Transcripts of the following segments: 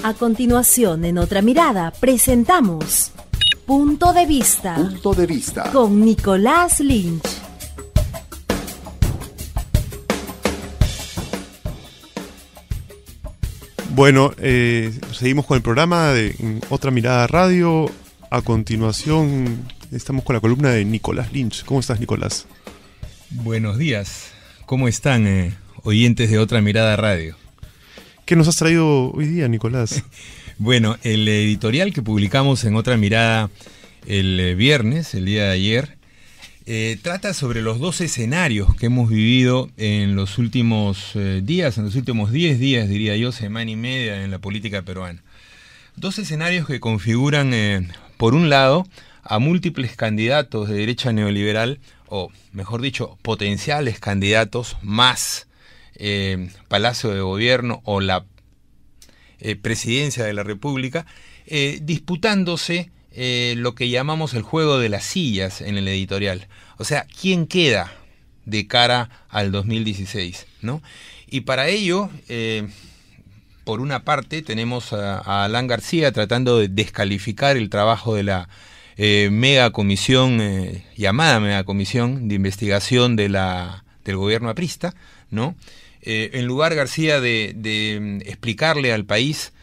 A continuación, en Otra Mirada, presentamos Punto de Vista. Punto de Vista. Con Nicolás Lynch. Bueno, seguimos con el programa de Otra Mirada Radio. A continuación, estamos con la columna de Nicolás Lynch. ¿Cómo estás, Nicolás? Buenos días. ¿Cómo están, oyentes de Otra Mirada Radio? ¿Qué nos has traído hoy día, Nicolás? Bueno, el editorial que publicamos en Otra Mirada el viernes, el día de ayer, trata sobre los dos escenarios que hemos vivido en los últimos días, en los últimos 10 días, diría yo, semana y media en la política peruana. Dos escenarios que configuran, por un lado, a múltiples candidatos de derecha neoliberal, o mejor dicho, potenciales candidatos más Palacio de Gobierno o la Presidencia de la República, disputándose lo que llamamos el juego de las sillas en el editorial. O sea, ¿quién queda de cara al 2016? ¿No? Y para ello, por una parte, tenemos a Alan García tratando de descalificar el trabajo de la megacomisión, llamada megacomisión de investigación del gobierno aprista, ¿no? En lugar, García, de explicarle al país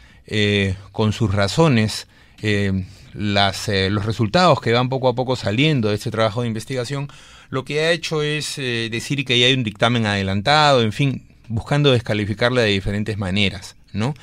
con sus razones los resultados que van poco a poco saliendo de este trabajo de investigación, lo que ha hecho es decir que ya hay un dictamen adelantado, en fin, buscando descalificarle de diferentes maneras, ¿no?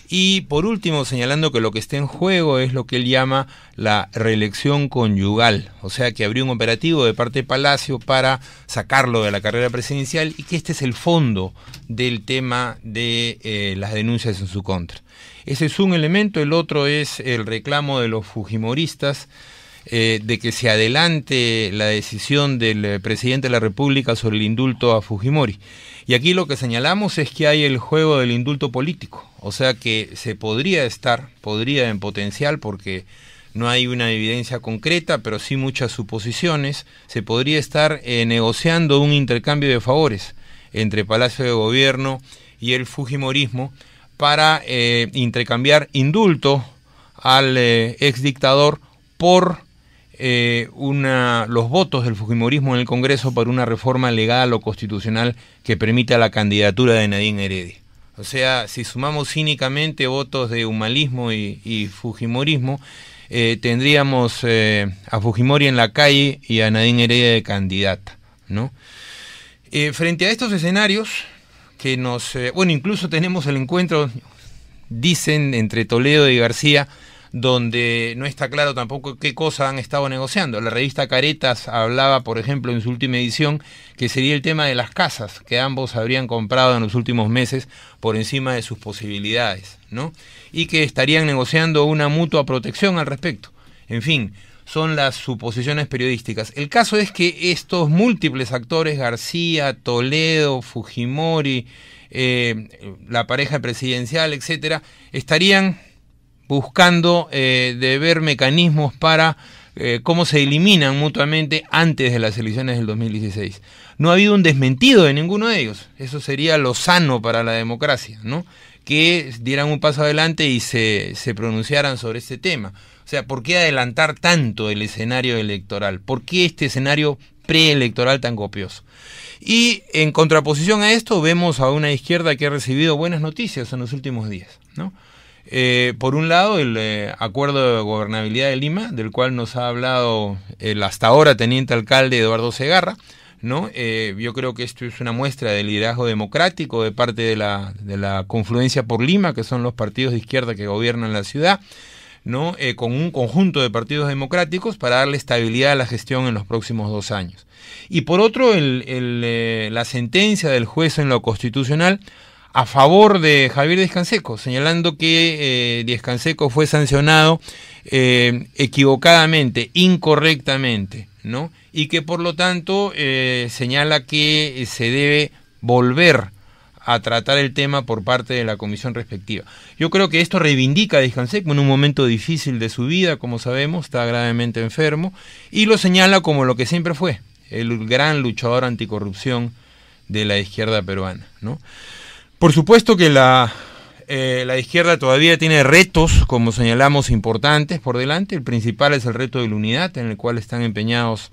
Y por último, señalando que lo que está en juego es lo que él llama la reelección conyugal, o sea que abrió un operativo de parte de Palacio para sacarlo de la carrera presidencial y que este es el fondo del tema de las denuncias en su contra. Ese es un elemento. El otro es el reclamo de los fujimoristas de que se adelante la decisión del presidente de la República sobre el indulto a Fujimori. Y aquí lo que señalamos es que hay el juego del indulto político, o sea que se podría en potencial, porque no hay una evidencia concreta, pero sí muchas suposiciones, se podría estar negociando un intercambio de favores entre Palacio de Gobierno y el fujimorismo para intercambiar indulto al exdictador por los votos del fujimorismo en el Congreso para una reforma legal o constitucional que permita la candidatura de Nadine Heredia. O sea, si sumamos cínicamente votos de humalismo y fujimorismo, tendríamos a Fujimori en la calle y a Nadine Heredia de candidata, ¿no? Frente a estos escenarios, que incluso tenemos el encuentro, dicen, entre Toledo y García, donde no está claro tampoco qué cosa han estado negociando. La revista Caretas hablaba, por ejemplo, en su última edición, que sería el tema de las casas que ambos habrían comprado en los últimos meses por encima de sus posibilidades, ¿no? Y que estarían negociando una mutua protección al respecto. En fin, son las suposiciones periodísticas. El caso es que estos múltiples actores, García, Toledo, Fujimori, la pareja presidencial, etcétera, estarían buscando de ver mecanismos para cómo se eliminan mutuamente antes de las elecciones del 2016. No ha habido un desmentido de ninguno de ellos. Eso sería lo sano para la democracia, ¿no? Que dieran un paso adelante y se pronunciaran sobre este tema. O sea, ¿por qué adelantar tanto el escenario electoral? ¿Por qué este escenario preelectoral tan copioso? Y en contraposición a esto vemos a una izquierda que ha recibido buenas noticias en los últimos días, ¿no? Por un lado, el acuerdo de gobernabilidad de Lima, del cual nos ha hablado el hasta ahora teniente alcalde Eduardo Segarra, ¿no? Yo creo que esto es una muestra de liderazgo democrático de parte de la Confluencia por Lima, que son los partidos de izquierda que gobiernan la ciudad, ¿no? Con un conjunto de partidos democráticos para darle estabilidad a la gestión en los próximos 2 años. Y por otro, la sentencia del juez en lo constitucional a favor de Javier Díaz-Canseco, señalando que Díaz-Canseco fue sancionado equivocadamente, incorrectamente, ¿no? Y que por lo tanto señala que se debe volver a tratar el tema por parte de la comisión respectiva. Yo creo que esto reivindica a Díaz-Canseco en un momento difícil de su vida, como sabemos, está gravemente enfermo, y lo señala como lo que siempre fue, el gran luchador anticorrupción de la izquierda peruana, ¿no? Por supuesto que la izquierda todavía tiene retos, como señalamos, importantes por delante. El principal es el reto de la unidad, en el cual están empeñados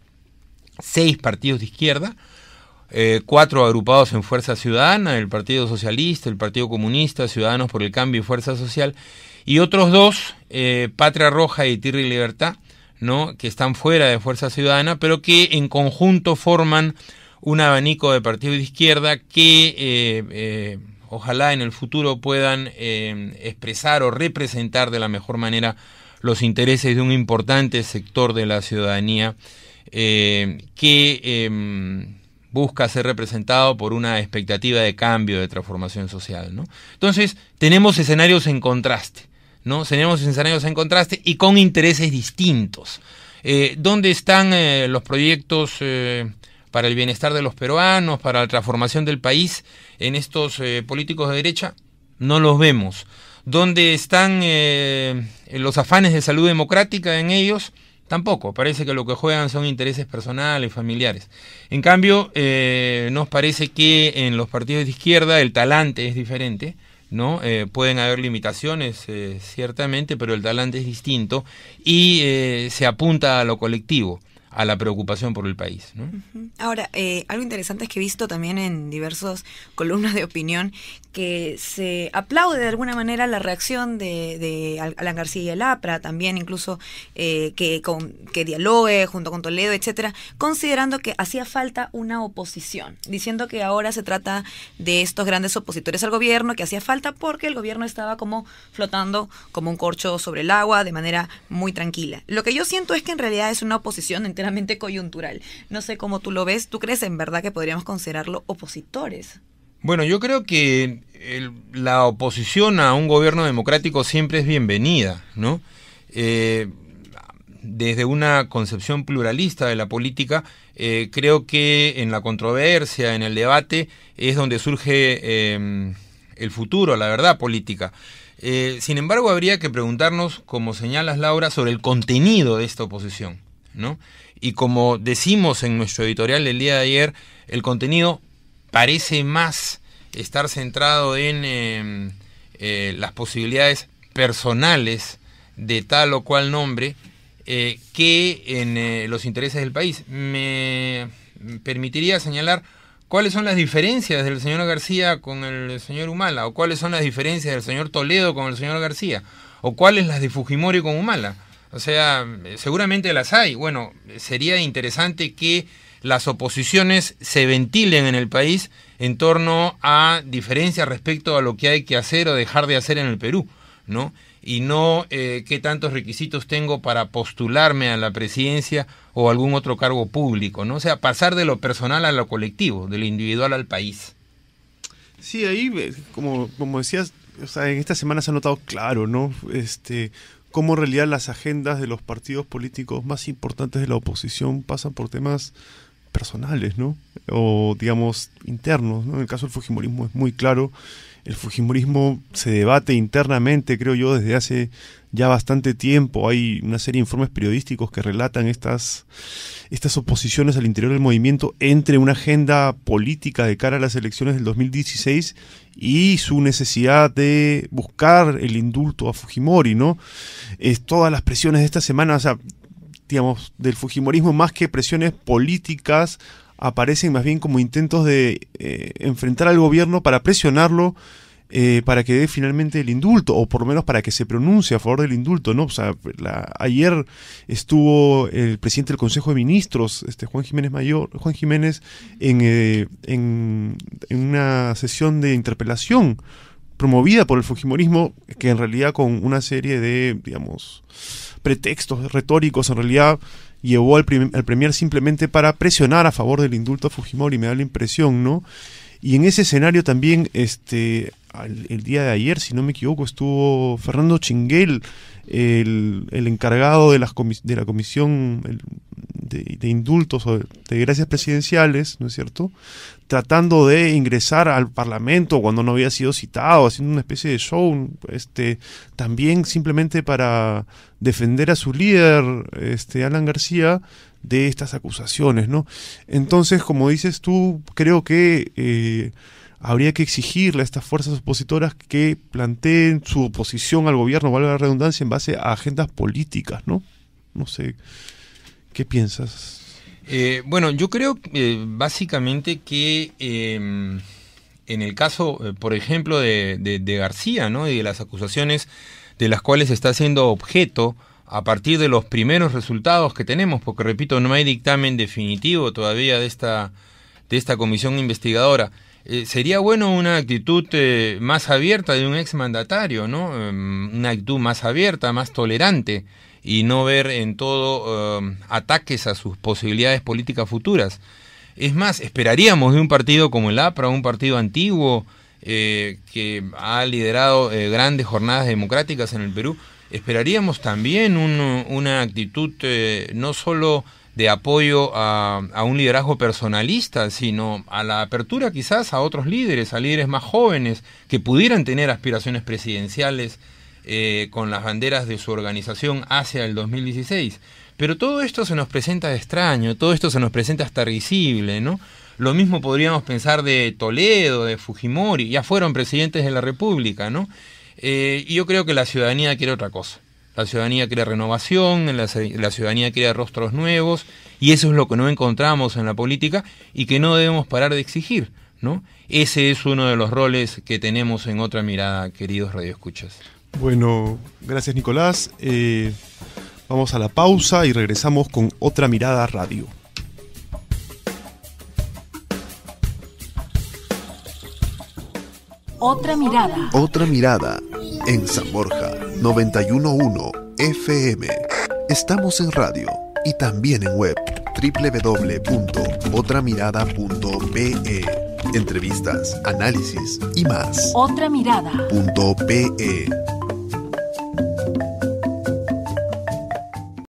6 partidos de izquierda, 4 agrupados en Fuerza Ciudadana, el Partido Socialista, el Partido Comunista, Ciudadanos por el Cambio y Fuerza Social, y otros 2, Patria Roja y Tierra y Libertad, ¿no?, que están fuera de Fuerza Ciudadana, pero que en conjunto forman un abanico de partidos de izquierda que ojalá en el futuro puedan expresar o representar de la mejor manera los intereses de un importante sector de la ciudadanía que busca ser representado por una expectativa de cambio, de transformación social, ¿no? Entonces, tenemos escenarios en contraste, ¿no? Tenemos escenarios en contraste y con intereses distintos. ¿Dónde están los proyectos para el bienestar de los peruanos, para la transformación del país en estos políticos de derecha? No los vemos. ¿Dónde están los afanes de salud democrática en ellos? Tampoco. Parece que lo que juegan son intereses personales, familiares. En cambio, nos parece que en los partidos de izquierda el talante es diferente, ¿no? Pueden haber limitaciones, ciertamente, pero el talante es distinto y se apunta a lo colectivo, a la preocupación por el país, ¿no? Ahora, algo interesante es que he visto también en diversas columnas de opinión que se aplaude de alguna manera la reacción de Alan García y el APRA, también incluso que dialogue junto con Toledo, etcétera, considerando que hacía falta una oposición, diciendo que ahora se trata de estos grandes opositores al gobierno, que hacía falta porque el gobierno estaba como flotando como un corcho sobre el agua de manera muy tranquila. Lo que yo siento es que en realidad es una oposición enteramente coyuntural. No sé cómo tú lo ves. ¿Tú crees en verdad que podríamos considerarlo opositores? Bueno, yo creo que la oposición a un gobierno democrático siempre es bienvenida, ¿no? Desde una concepción pluralista de la política, creo que en la controversia, en el debate, es donde surge el futuro, la verdad política. Sin embargo, habría que preguntarnos, como señalas, Laura, sobre el contenido de esta oposición, ¿no? Y como decimos en nuestro editorial del día de ayer, el contenido parece más estar centrado en las posibilidades personales de tal o cual nombre que en los intereses del país. Me permitiría señalar cuáles son las diferencias del señor García con el señor Humala, o cuáles son las diferencias del señor Toledo con el señor García, o cuáles las de Fujimori con Humala. O sea, seguramente las hay. Bueno, sería interesante que las oposiciones se ventilen en el país en torno a diferencias respecto a lo que hay que hacer o dejar de hacer en el Perú, ¿no? Y no qué tantos requisitos tengo para postularme a la presidencia o algún otro cargo público, ¿no? O sea, pasar de lo personal a lo colectivo, de lo individual al país. Sí, ahí, como decías, o sea, en esta semana se ha notado claro, ¿no? Cómo en realidad las agendas de los partidos políticos más importantes de la oposición pasan por temas personales, ¿no? O, digamos, internos, ¿no? En el caso del fujimorismo es muy claro. El fujimorismo se debate internamente, creo yo, desde hace ya bastante tiempo. Hay una serie de informes periodísticos que relatan estas oposiciones al interior del movimiento entre una agenda política de cara a las elecciones del 2016 y su necesidad de buscar el indulto a Fujimori, ¿no? Todas las presiones de esta semana, o sea, digamos, del fujimorismo, más que presiones políticas, aparecen más bien como intentos de enfrentar al gobierno para presionarlo para que dé finalmente el indulto, o por lo menos para que se pronuncie a favor del indulto, ¿no? O sea, ayer estuvo el presidente del Consejo de Ministros, Juan Jiménez, en una sesión de interpelación promovida por el fujimorismo, que en realidad con una serie de, digamos, pretextos retóricos, en realidad llevó al premier simplemente para presionar a favor del indulto a Fujimori, me da la impresión, ¿no? Y en ese escenario también, el día de ayer, si no me equivoco, estuvo Fernando Chinguel, el encargado de la comisión de indultos o de gracias presidenciales, ¿no es cierto?, tratando de ingresar al Parlamento cuando no había sido citado, haciendo una especie de show, también simplemente para defender a su líder, Alan García, de estas acusaciones, ¿no? Entonces, como dices tú, creo que habría que exigirle a estas fuerzas opositoras que planteen su oposición al gobierno, valga la redundancia, en base a agendas políticas, ¿no? No sé, ¿qué piensas? Bueno, yo creo básicamente que en el caso, por ejemplo, de García, ¿no? Y de las acusaciones de las cuales está siendo objeto a partir de los primeros resultados que tenemos, porque repito, no hay dictamen definitivo todavía de esta comisión investigadora. Sería bueno una actitud más abierta de un exmandatario, ¿no? Una actitud más abierta, más tolerante, y no ver en todo ataques a sus posibilidades políticas futuras. Es más, esperaríamos de un partido como el APRA, un partido antiguo que ha liderado grandes jornadas democráticas en el Perú, esperaríamos también una actitud no solo de apoyo a un liderazgo personalista, sino a la apertura quizás a otros líderes, a líderes más jóvenes que pudieran tener aspiraciones presidenciales con las banderas de su organización hacia el 2016. Pero todo esto se nos presenta extraño, todo esto se nos presenta hasta risible, ¿no? Lo mismo podríamos pensar de Toledo, de Fujimori, ya fueron presidentes de la República, ¿no? Y yo creo que la ciudadanía quiere otra cosa. La ciudadanía quiere renovación, la ciudadanía quiere rostros nuevos, y eso es lo que no encontramos en la política y que no debemos parar de exigir, ¿no? Ese es uno de los roles que tenemos en Otra Mirada, queridos radioescuchas. Bueno, gracias Nicolás. Vamos a la pausa y regresamos con Otra Mirada Radio. Otra mirada. Otra mirada en San Borja 91.1 FM. Estamos en radio y también en web www.otramirada.pe. Entrevistas, análisis y más. Otra mirada.pe.